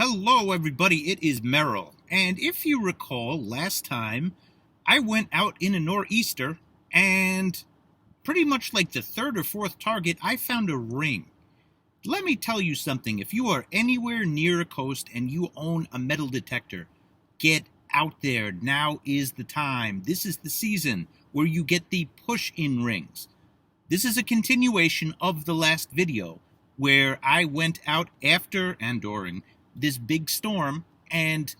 Hello everybody, it is Merrill, and if you recall, last time I went out in a nor'easter, and pretty much like the third or fourth target, I found a ring. Let me tell you something, if you are anywhere near a coast and you own a metal detector, get out there, now is the time. This is the season where you get the push-in rings. This is a continuation of the last video, where I went out after and during this big storm, and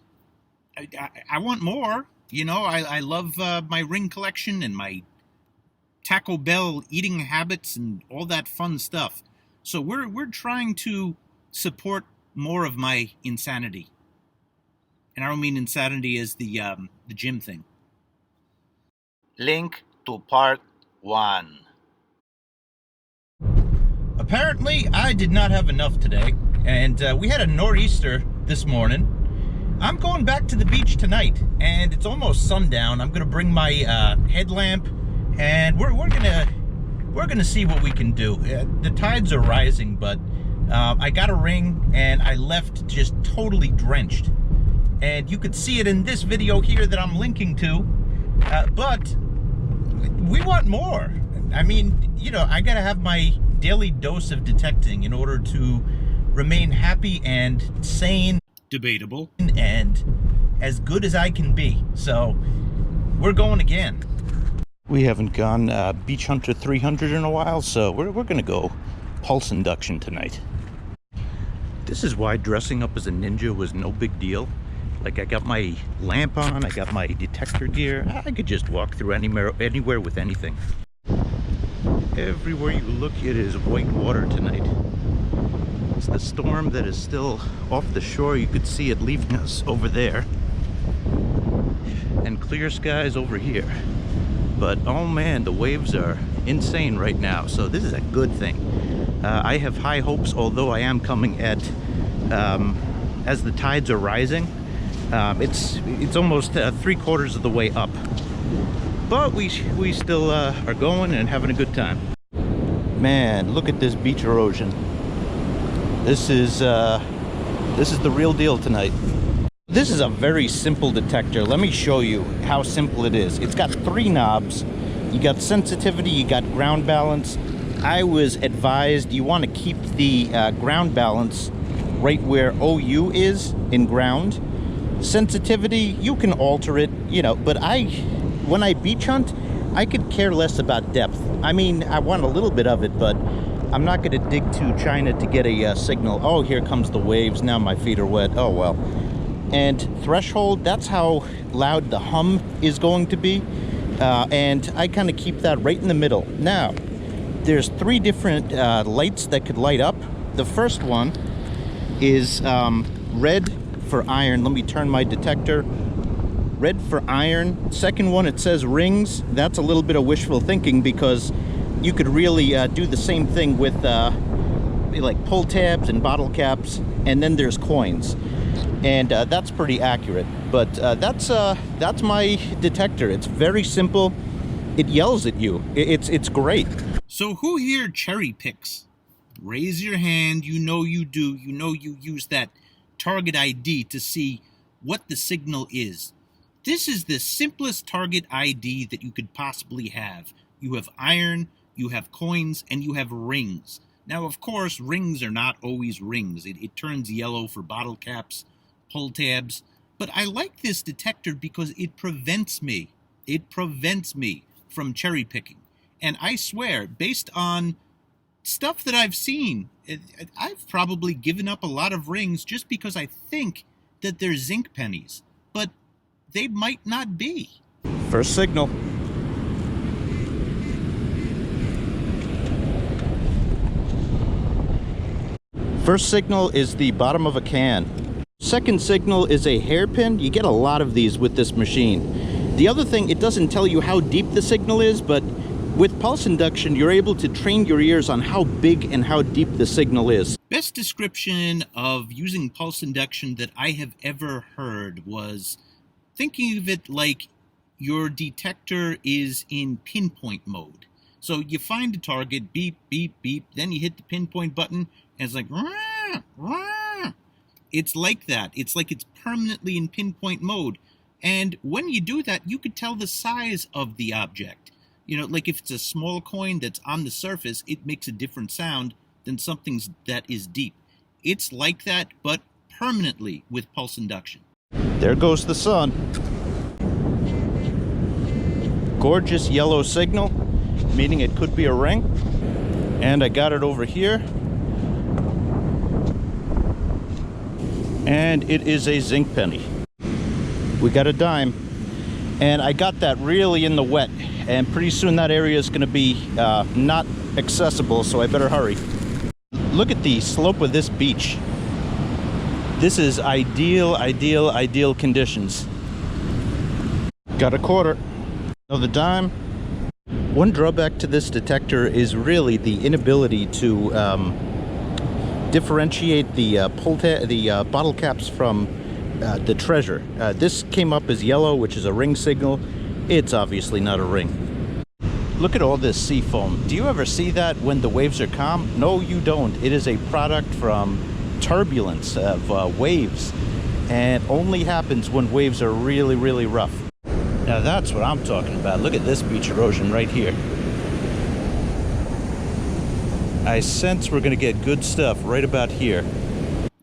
I want more. You know, I love my ring collection and my Taco Bell eating habits and all that fun stuff. So we're trying to support more of my insanity. And I don't mean insanity as the gym thing. Link to part 1. Apparently, I did not have enough today, and we had a nor'easter this morning. I'm going back to the beach tonight, and it's almost sundown. I'm gonna bring my headlamp, and we're gonna see what we can do. The tides are rising, but I got a ring, and I left just totally drenched. And you could see it in this video here that I'm linking to, but we want more. I mean, you know, I gotta have my daily dose of detecting in order to remain happy and sane, debatable, and as good as I can be. So we're going again. We haven't gone Beach Hunter 300 in a while, so we're gonna go pulse induction tonight. This is why dressing up as a ninja was no big deal. Like, I got my lamp on, I got my detector gear. I could just walk through anywhere with anything. Everywhere you look, it is white water tonight. It's the storm that is still off the shore. You could see it leaving us over there. And clear skies over here. But, oh man, the waves are insane right now. So this is a good thing. I have high hopes, although I am coming at, as the tides are rising. It's almost 3/4 of the way up. But we still are going and having a good time. Man, look at this beach erosion. This is the real deal tonight. This is a very simple detector. Let me show you how simple it is. It's got 3 knobs. You got sensitivity, you got ground balance. I was advised you want to keep the ground balance right where OU is in ground. Sensitivity, you can alter it, you know, but when I beach hunt, I could care less about depth. I mean, I want a little bit of it, but I'm not going to dig to China to get a signal. Oh, here comes the waves. Now my feet are wet. Oh, well. And threshold, that's how loud the hum is going to be. And I kind of keep that right in the middle. Now, there's 3 different lights that could light up. The first one is red for iron. Let me turn my detector. Red for iron. Second one, it says rings. That's a little bit of wishful thinking, because you could really do the same thing with like pull tabs and bottle caps. And then there's coins, and that's pretty accurate. But that's my detector. It's very simple. It yells at you. It's great. So who here cherry picks? Raise your hand. You know you do. You know you use that target ID to see what the signal is. This is the simplest target ID that you could possibly have. You have iron, you have coins, and you have rings. Now, of course, rings are not always rings. It turns yellow for bottle caps, pull tabs. But I like this detector because it prevents me. It prevents me from cherry picking. And I swear, based on stuff that I've seen, I've probably given up a lot of rings just because I think that they're zinc pennies. But they might not be. First signal. First signal is the bottom of a can. Second signal is a hairpin. You get a lot of these with this machine. The other thing, it doesn't tell you how deep the signal is, but with pulse induction, you're able to train your ears on how big and how deep the signal is. Best description of using pulse induction that I have ever heard was thinking of it like your detector is in pinpoint mode. So you find a target, beep, beep, beep, then you hit the pinpoint button, and it's like, rah, rah. It's like that. It's like it's permanently in pinpoint mode. And when you do that, you could tell the size of the object. You know, like if it's a small coin that's on the surface, it makes a different sound than something that is deep. It's like that, but permanently with pulse induction. There goes the sun. Gorgeous yellow signal, meaning it could be a ring. And I got it over here. And it is a zinc penny. We got a dime. And I got that really in the wet. And pretty soon that area is going to be not accessible, so I better hurry. Look at the slope of this beach. This is ideal conditions. Got a quarter. Another dime. One drawback to this detector is really the inability to differentiate the bottle caps from the treasure. This came up as yellow, which is a ring signal. It's obviously not a ring. Look at all this sea foam. Do you ever see that when the waves are calm? No, you don't. It is a product from turbulence of waves, and only happens when waves are really rough. Now that's what I'm talking about. Look at this beach erosion right here. I sense we're gonna get good stuff right about here.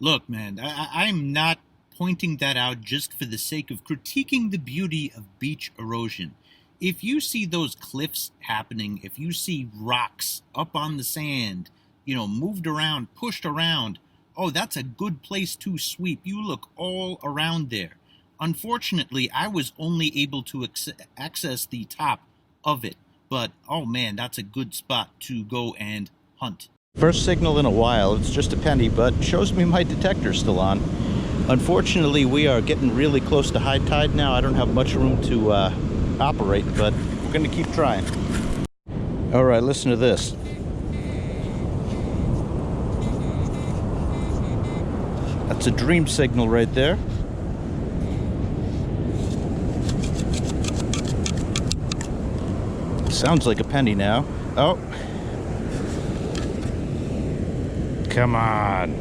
Look, man, I'm not pointing that out just for the sake of critiquing the beauty of beach erosion. If you see those cliffs happening, if you see rocks up on the sand, you know, moved around, pushed around, oh, that's a good place to sweep. You look all around there. Unfortunately, I was only able to access the top of it. But, oh man, that's a good spot to go and hunt. First signal in a while. It's just a penny, but shows me my detector's still on. Unfortunately, we are getting really close to high tide now. I don't have much room to operate, but we're going to keep trying. All right, listen to this. That's a dream signal right there. Sounds like a penny now. Oh. Come on.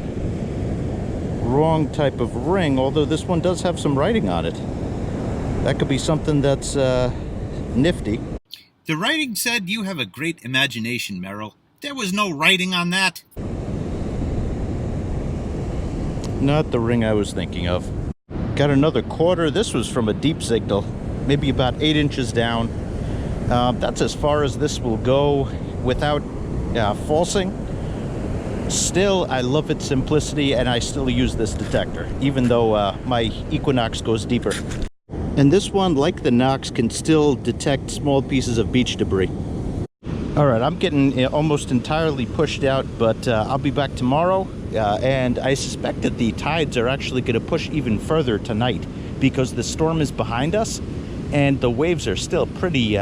Wrong type of ring, although this one does have some writing on it. That could be something that's nifty. The writing said you have a great imagination, Merrill. There was no writing on that. Not the ring I was thinking of. Got another quarter. This was from a deep signal, maybe about 8 inches down. That's as far as this will go without falsing. Still, I love its simplicity, and I still use this detector, even though my Equinox goes deeper. And this one, like the Nox, can still detect small pieces of beach debris. All right, I'm getting almost entirely pushed out, but I'll be back tomorrow. And I suspect that the tides are actually going to push even further tonight because the storm is behind us and the waves are still pretty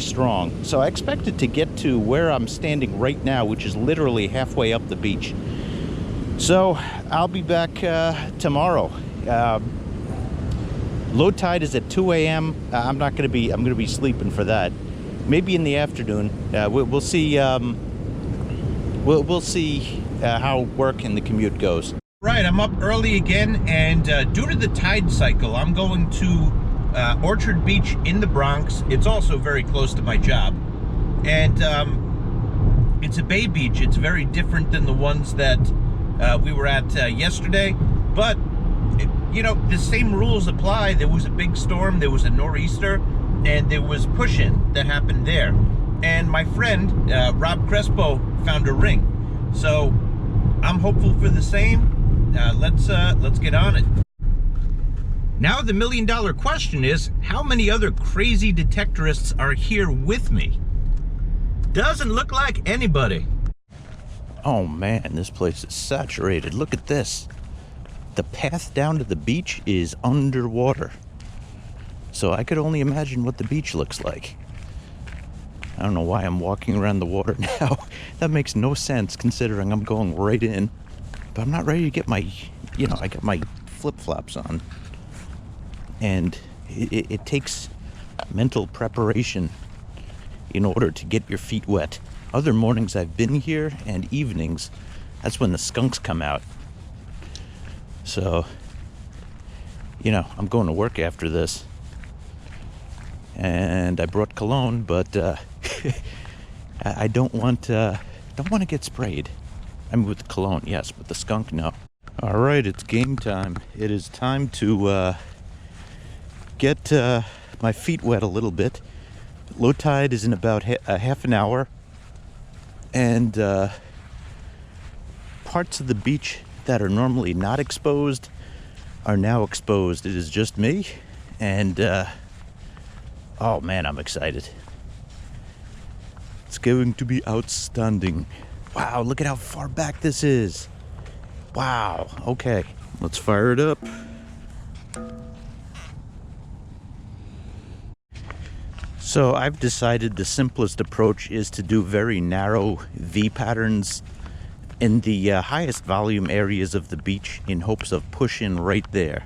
strong. So I expect it to get to where I'm standing right now, which is literally halfway up the beach. So I'll be back tomorrow. Low tide is at 2 a.m. I'm going to be sleeping for that. Maybe in the afternoon. We'll see. We'll see how work and the commute goes. Right, I'm up early again, and due to the tide cycle, I'm going to Orchard Beach in the Bronx. It's also very close to my job, and it's a bay beach. It's very different than the ones that we were at yesterday, but you know, the same rules apply. There was a big storm, there was a nor'easter, and there was push-in that happened there. And my friend, Rob Crespo, found a ring. So I'm hopeful for the same. Let's get on it. Now the million-dollar question is, how many other crazy detectorists are here with me? Doesn't look like anybody. Oh man, this place is saturated. Look at this. The path down to the beach is underwater. So I could only imagine what the beach looks like. I don't know why I'm walking around the water now. That makes no sense considering I'm going right in. But I'm not ready to get my, you know, I got my flip-flops on. And it takes mental preparation in order to get your feet wet. Other mornings I've been here and evenings, that's when the skunks come out. So, you know, I'm going to work after this. And I brought cologne, but I don't want to get sprayed. I mean, with the cologne, yes, but the skunk, no. All right, it's game time. It is time to get my feet wet a little bit. Low tide is in about a half an hour, and parts of the beach that are normally not exposed are now exposed. It is just me, and oh man, I'm excited. It's going to be outstanding. Wow, look at how far back this is. Wow, okay, let's fire it up. So I've decided the simplest approach is to do very narrow V patterns in the highest volume areas of the beach in hopes of pushing right there.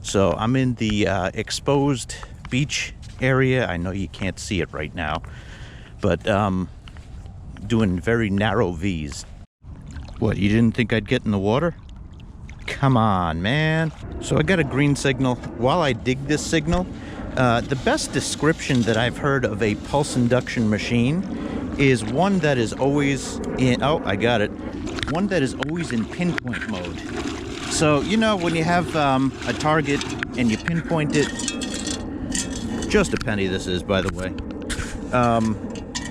So I'm in the exposed beach area. I know you can't see it right now, but doing very narrow V's. What, you didn't think I'd get in the water? Come on, man. So I got a green signal. While I dig this signal, the best description that I've heard of a pulse induction machine is one that is always in, oh, I got it. One that is always in pinpoint mode. So, you know, when you have a target and you pinpoint it, just a penny this is, by the way.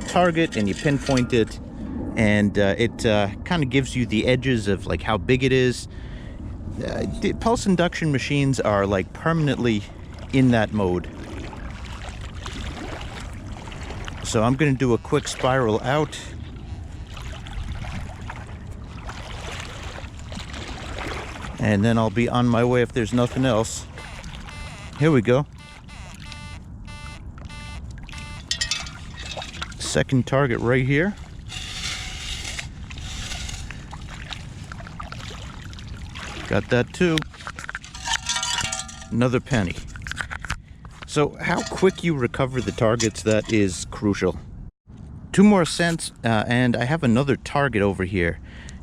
Target and you pinpoint it, and it kind of gives you the edges of like how big it is. The pulse induction machines are like permanently in that mode. So I'm going to do a quick spiral out. And then I'll be on my way if there's nothing else. Here we go. Second target right here. Got that too. Another penny. So how quick you recover the targets, that is crucial. 2 more cents, and I have another target over here.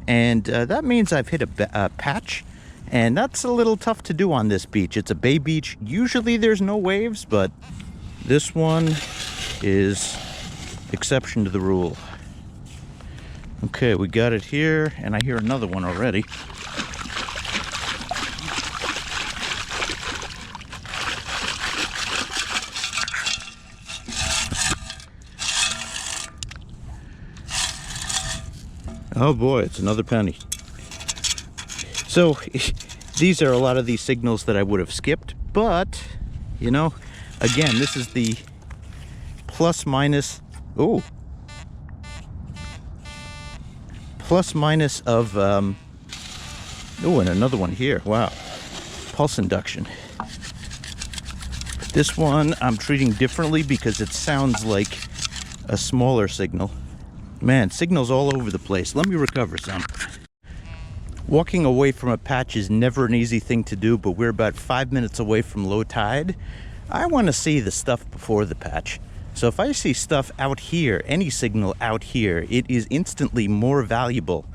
And that means I've hit a patch, and that's a little tough to do on this beach. It's a bay beach. Usually there's no waves, but this one is exception to the rule. Okay, we got it here, and I hear another one already. Oh boy, it's another penny. So these are a lot of these signals that I would have skipped, but you know, again, this is the plus minus, oh, plus minus of, oh, and another one here, wow, pulse induction. This one I'm treating differently because it sounds like a smaller signal. Man, signals all over the place. Let me recover some. Walking away from a patch is never an easy thing to do, but we're about 5 minutes away from low tide. I want to see the stuff before the patch. So if I see stuff out here, any signal out here, it is instantly more valuable.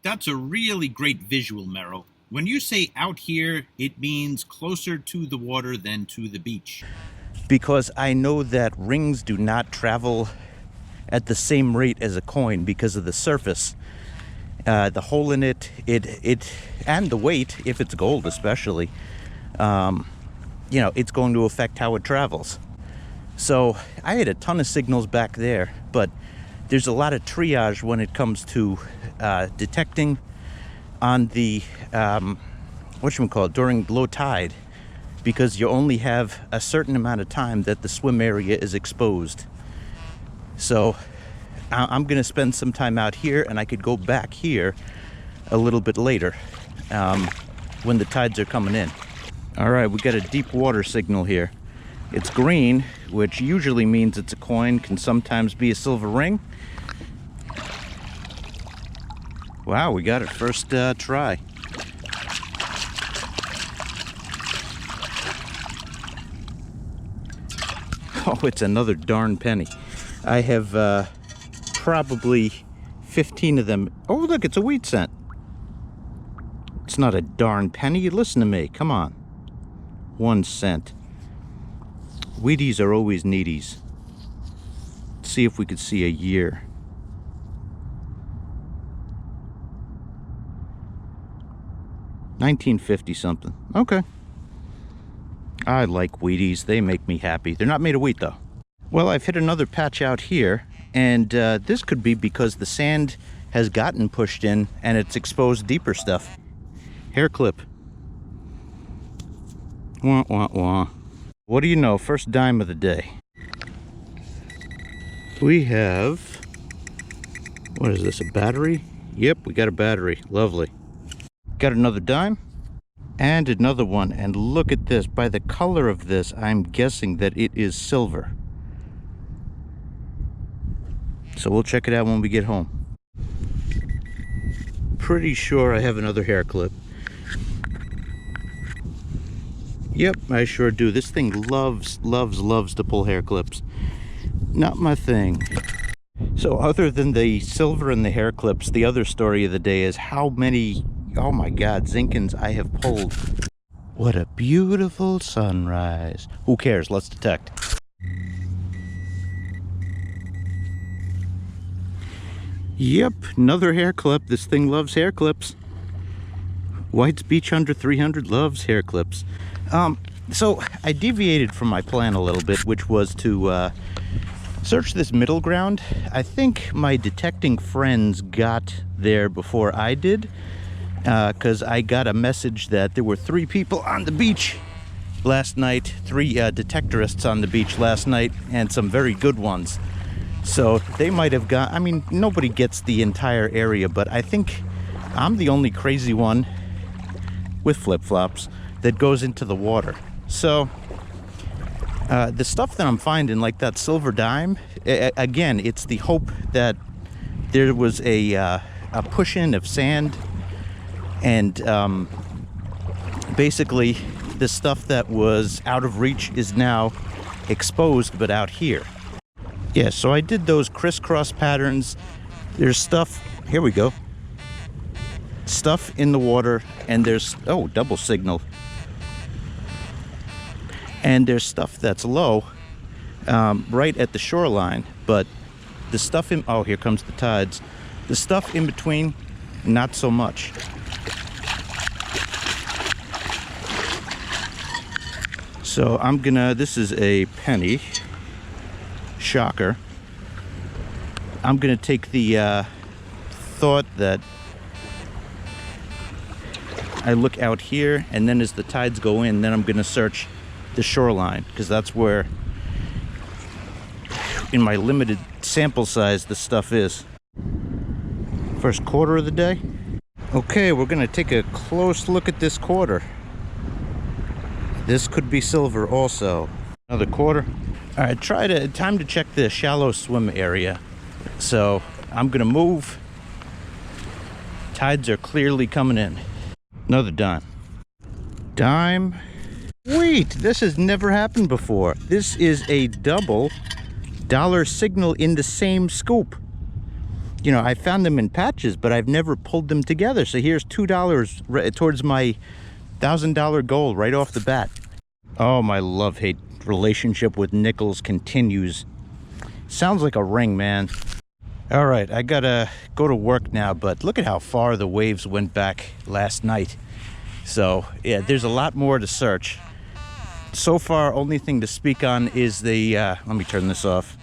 That's a really great visual, Merrill. When you say out here, it means closer to the water than to the beach. Because I know that rings do not travel at the same rate as a coin because of the surface. The hole in it, and the weight, if it's gold especially, you know, it's going to affect how it travels. So I had a ton of signals back there, but there's a lot of triage when it comes to detecting on the, whatchamacallit, during low tide, because you only have a certain amount of time that the swim area is exposed. So I'm going to spend some time out here, and I could go back here a little bit later when the tides are coming in. All right, we got a deep water signal here. It's green, which usually means it's a coin, can sometimes be a silver ring. Wow, we got it first try. Oh, it's another darn penny. I have probably 15 of them. Oh, look, it's a wheat cent. It's not a darn penny. Listen to me. Come on. 1 cent. Wheaties are always needies. Let's see if we could see a year. $19.50 something. Okay. I like Wheaties. They make me happy. They're not made of wheat though. Well, I've hit another patch out here, and this could be because the sand has gotten pushed in and it's exposed deeper stuff. Hair clip. Wah, wah, wah. What do you know? First dime of the day. We have... What is this, a battery? Yep, we got a battery. Lovely. Got another dime. And another one. And look at this. By the color of this, I'm guessing that it is silver. So we'll check it out when we get home. Pretty sure I have another hair clip. Yep, I sure do. This thing loves to pull hair clips. Not my thing. So other than the silver and the hair clips, the other story of the day is how many, oh my God, Zinkins I have pulled. What a beautiful sunrise. Who cares? Let's detect. Yep, another hair clip. This thing loves hair clips. White's Beach under 300 loves hair clips. So I deviated from my plan a little bit, which was to search this middle ground. I think my detecting friends got there before I did, because I got a message that there were 3 people on the beach last night, 3 detectorists on the beach last night, and some very good ones. So they might have got, I mean, nobody gets the entire area, but I think I'm the only crazy one with flip-flops that goes into the water. So the stuff that I'm finding, like that silver dime, again, it's the hope that there was a push-in of sand, and basically the stuff that was out of reach is now exposed, but out here. Yeah, so I did those crisscross patterns. There's stuff, here we go. Stuff in the water, and there's, oh, double signal. And there's stuff that's low, right at the shoreline, but the stuff in, oh, here comes the tides. The stuff in between, not so much. So I'm gonna, this is a penny. Shocker. I'm gonna take the thought that I look out here, and then as the tides go in, then I'm gonna search the shoreline, because that's where, in my limited sample size, the stuff is. First quarter of the day. Okay, we're gonna take a close look at this quarter. This could be silver also. Another quarter. All right, time to check the shallow swim area. So I'm gonna move. Tides are clearly coming in. Another dime. Dime. Wait, this has never happened before. This is a double dollar signal in the same scoop. You know, I found them in patches, but I've never pulled them together. So here's $2 towards my $1,000 goal right off the bat. Oh, my love-hate relationship with nickels continues. Sounds like a ring, man. All right, I gotta go to work now, but look at how far the waves went back last night. So yeah, there's a lot more to search. So far, only thing to speak on is the, let me turn this off,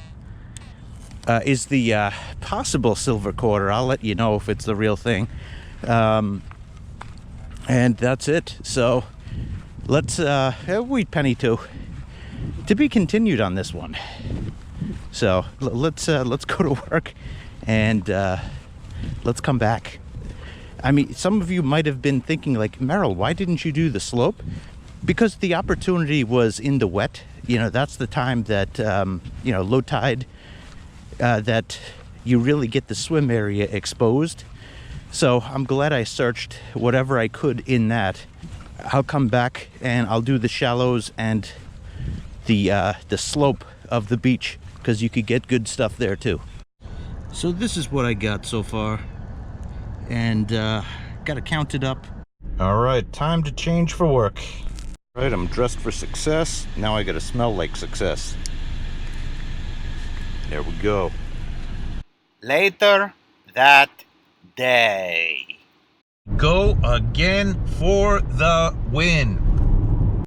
is the possible silver quarter. I'll let you know if it's the real thing. And that's it. So let's, wheat penny too. To be continued on this one. So let's go to work, and let's come back. I mean, some of you might have been thinking like, Merrill, why didn't you do the slope? Because the opportunity was in the wet. You know, that's the time that, you know, low tide, that you really get the swim area exposed. So I'm glad I searched whatever I could in that. I'll come back and I'll do the shallows and the slope of the beach, because you could get good stuff there too. So this is what I got so far, and got to count it up. All right, time to change for work. All right, I'm dressed for success. Now I gotta smell like success. There we go. Later that day. Go again for the win.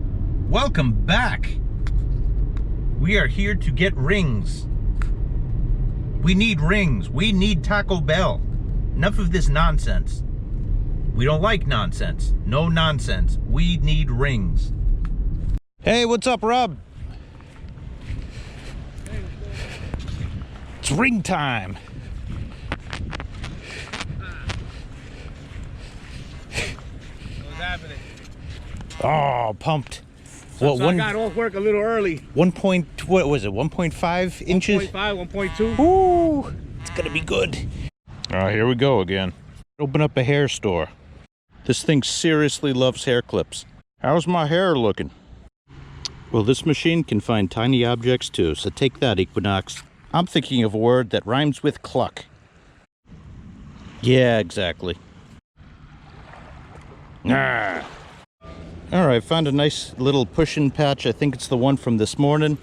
Welcome back. We are here to get rings. We need rings. We need Taco Bell. Enough of this nonsense. We don't like nonsense. No nonsense. We need rings. Hey, what's up, Rob? It's ring time. What's happening? Oh, pumped. So I got off work a little early. What was it? 1.5 inches? 1.5, 1.2. Ooh, it's gonna be good. All right, here we go again. Open up a hair store. This thing seriously loves hair clips. How's my hair looking? Well, this machine can find tiny objects too, so take that, Equinox. I'm thinking of a word that rhymes with cluck. Yeah, exactly. Ah. All right, found a nice little push-in patch. I think it's the one from this morning.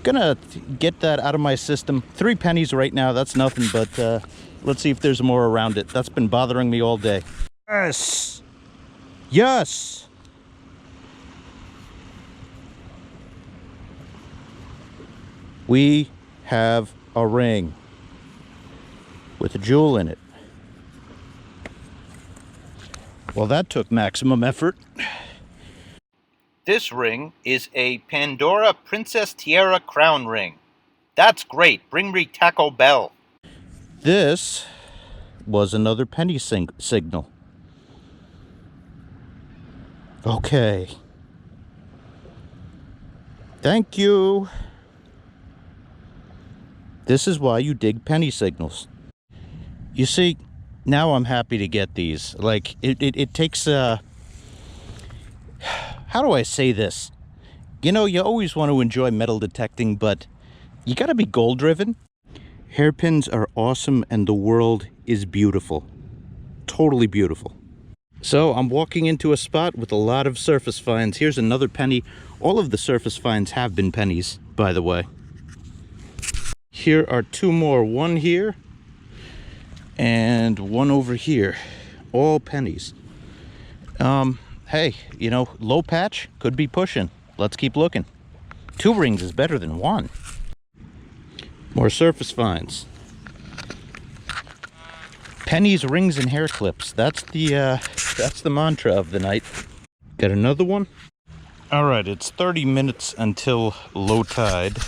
Gonna get that out of my system. 3 pennies right now, that's nothing, but let's see if there's more around it. That's been bothering me all day. Yes! Yes! We have a ring with a jewel in it. Well, that took maximum effort. This ring is a Pandora Princess Tiara crown ring. That's great. Bring me Taco Bell. This was another penny signal. Okay. Thank you. This is why you dig penny signals. You see, now I'm happy to get these. Like, it takes, how do I say this? You know, you always want to enjoy metal detecting, but you gotta be goal-driven. Hairpins are awesome and the world is beautiful. Totally beautiful. So I'm walking into a spot with a lot of surface finds. Here's another penny. All of the surface finds have been pennies, by the way. Here are 2 more. One here and one over here. All pennies. Hey, you know, low patch could be pushing. Let's keep looking. 2 rings is better than 1. More surface finds. Pennies, rings, and hair clips. That's the mantra of the night. Got another one? All right, it's 30 minutes until low tide.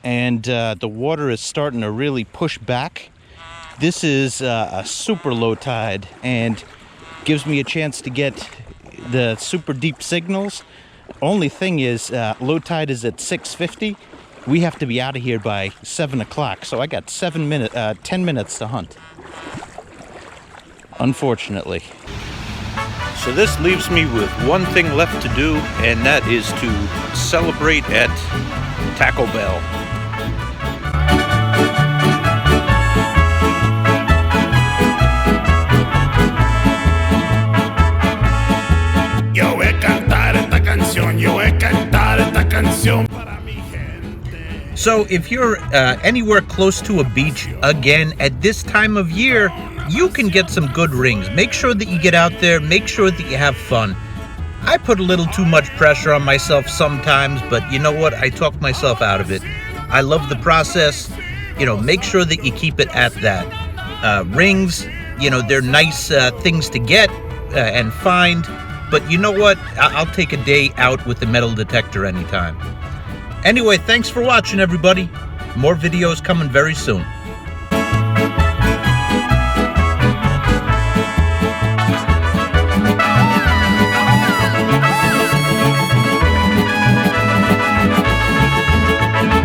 And the water is starting to really push back. This is a super low tide and gives me a chance to get the super deep signals. Only thing is, low tide is at 6:50. We have to be out of here by 7 o'clock, so I got 10 minutes to hunt. Unfortunately. So this leaves me with one thing left to do, and that is to celebrate at Taco Bell. Yo voy a cantar esta canción, yo voy a cantar esta canción para mi gente. So if you're anywhere close to a beach, again, at this time of year, you can get some good rings. Make sure that you get out there, make sure that you have fun. I put a little too much pressure on myself sometimes, but you know what? I talk myself out of it. I love the process. You know, make sure that you keep it at that. Rings, you know, they're nice things to get and find. But you know what? I'll take a day out with the metal detector anytime. Anyway, thanks for watching, everybody. More videos coming very soon.